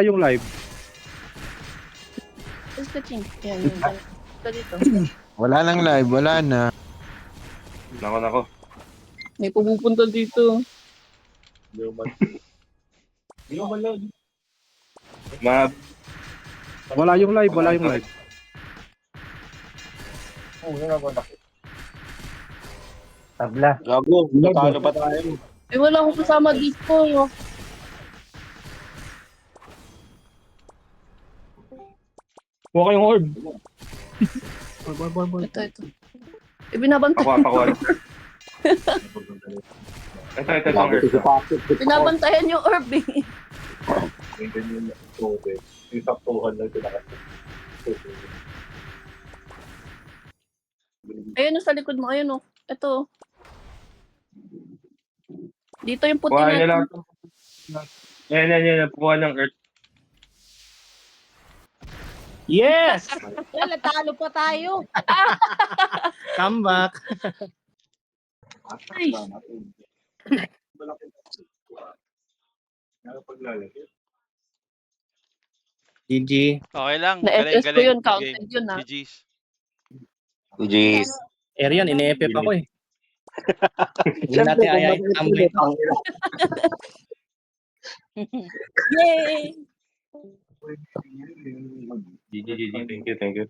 yung live. Tapos ka ching. Yan, yun. Ito dito. Wala nang live, wala na. Nako. May pumupunta dito. Ma, Wala yung live, wala yung live. Tabla. gago, talo pa tayo. Eh, wala akong kasama dito. Kuha kayong orb. Ito. Ibinabantay. Ako. Ito, Earth. Binabantayan yung orb eh. Ayun, sa likod mo. Ayun, oh. Ito. Dito yung puti Kuha niya na. lang. Yan. Kuha ng Earth. Yes! Wala, talo pa tayo. Comeback. Ay, GG. Okay lang. na-SS ko yun. Galing. Counted yun, ha. GG's. GG's. Arian, ine-FF ako eh. Hindi natin ayayin tambay. Yay! GG. Thank you.